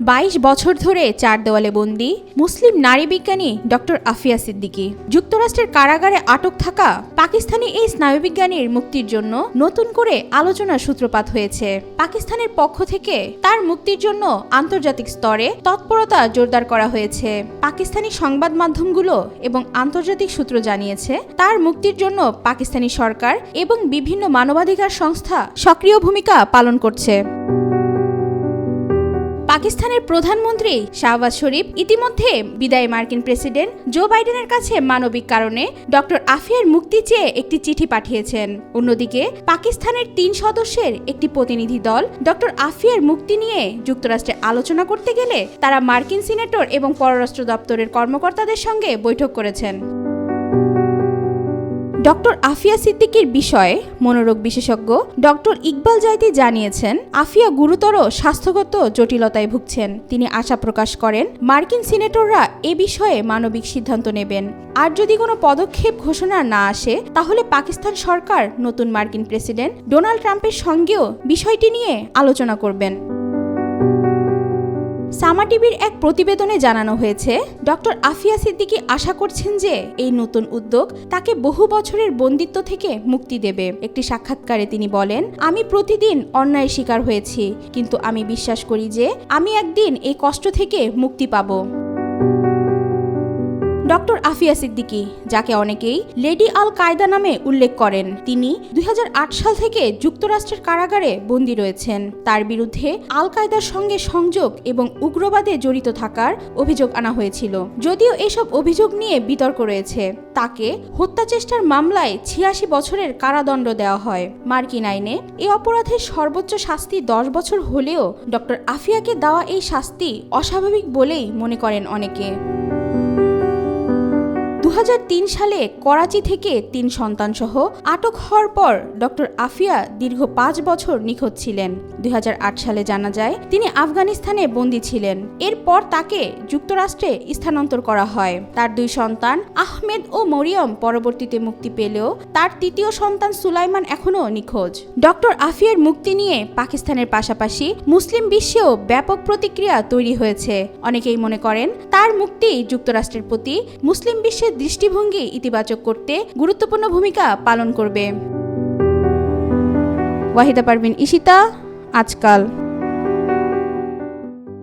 22 বছর ধরে চার দেওয়ালে বন্দী মুসলিম নারী বিজ্ঞানী ডক্টর আফিয়া সিদ্দিকী। যুক্তরাষ্ট্রের কারাগারে আটক থাকা পাকিস্তানি এই স্নায়ুবিজ্ঞানীর মুক্তির জন্য নতুন করে আলোচনার সূত্রপাত হয়েছে। পাকিস্তানের পক্ষ থেকে তার মুক্তির জন্য আন্তর্জাতিক স্তরে তৎপরতা জোরদার করা হয়েছে। পাকিস্তানি সংবাদ মাধ্যমগুলো এবং আন্তর্জাতিক সূত্র জানিয়েছে, তার মুক্তির জন্য পাকিস্তানি সরকার এবং বিভিন্ন মানবাধিকার সংস্থা সক্রিয় ভূমিকা পালন করছে। পাকিস্তানের প্রধানমন্ত্রী শাহবাজ শরীফ ইতিমধ্যে বিদায়ী মার্কিন প্রেসিডেন্ট জো বাইডেনের কাছে মানবিক কারণে ডক্টর আফিয়ার মুক্তি চেয়ে একটি চিঠি পাঠিয়েছেন। অন্যদিকে পাকিস্তানের 3 সদস্যের একটি প্রতিনিধি দল ডক্টর আফিয়ার মুক্তি নিয়ে যুক্তরাষ্ট্রে আলোচনা করতে গেলে তারা মার্কিন সিনেটর এবং পররাষ্ট্র দপ্তরের কর্মকর্তাদের সঙ্গে বৈঠক করেছেন। ডক্টর আফিয়া সিদ্দিকীর বিষয়ে মনোরোগ বিশেষজ্ঞ ডক্টর ইকবাল জাইদি জানিয়েছেন, আফিয়া গুরুতর স্বাস্থ্যগত জটিলতায় ভুগছেন। তিনি আশা প্রকাশ করেন, মার্কিন সিনেটররা এ বিষয়ে মানবিক সিদ্ধান্ত নেবেন। আর যদি কোনো পদক্ষেপ ঘোষণা না আসে, তাহলে পাকিস্তান সরকার নতুন মার্কিন প্রেসিডেন্ট ডোনাল্ড ট্রাম্পের সঙ্গেও বিষয়টি নিয়ে আলোচনা করবেন। সামা টিভির এক প্রতিবেদনে জানানো হয়েছে, ডক্টর আফিয়া সিদ্দিকী আশা করছেন যে এই নতুন উদ্যোগ তাকে বহু বছরের বন্দিত্ব থেকে মুক্তি দেবে। একটি সাক্ষাৎকারে তিনি বলেন, আমি প্রতিদিন অন্যায়ের শিকার হয়েছি, কিন্তু আমি বিশ্বাস করি যে আমি একদিন এই কষ্ট থেকে মুক্তি পাব। ডক্টর আফিয়া সিদ্দিকী, যাকে অনেকেই লেডি আল কায়দা নামে উল্লেখ করেন, তিনি 2008 সাল থেকে যুক্তরাষ্ট্রের কারাগারে বন্দী রয়েছেন। তার বিরুদ্ধে আল কায়দার সঙ্গে সংযোগ এবং উগ্রবাদে জড়িত থাকার অভিযোগ আনা হয়েছিল। যদিও এসব অভিযোগ নিয়ে বিতর্ক রয়েছে, তাকে হত্যা চেষ্টার মামলায় 86 বছরের কারাদণ্ড দেওয়া হয়। মার্কিন আইনে এই অপরাধের সর্বোচ্চ শাস্তি 10 বছর হলেও ডক্টর আফিয়াকে দেওয়া এই শাস্তি অস্বাভাবিক বলেই মনে করেন অনেকে। 2003 সালে করাচি থেকে 3 সন্তানসহ আটক হওয়ার পর ডক্টর আফিয়া দীর্ঘ 5 বছর নিখোঁজ ছিলেন। 2008 সালে জানা যায় তিনি আফগানিস্তানে বন্দী ছিলেন। এরপর তাকে যুক্তরাষ্ট্রে স্থানান্তর করা হয়। তার 2 সন্তান আহমেদ ও মরিয়ম পরবর্তীতে মুক্তি পেলেও তার 3য় সন্তান সুলাইমান এখনও নিখোঁজ। ডক্টর আফিয়ার মুক্তি নিয়ে পাকিস্তানের পাশাপাশি মুসলিম বিশ্বেও ব্যাপক প্রতিক্রিয়া তৈরি হয়েছে। অনেকেই মনে করেন, তার মুক্তি যুক্তরাষ্ট্রের প্রতি মুসলিম বিশ্বের দৃষ্টিভঙ্গি ইতিবাচক করতে গুরুত্বপূর্ণ ভূমিকা পালন করবে। ওয়াহিদা পারভিন, ঈশিতা, আজকাল।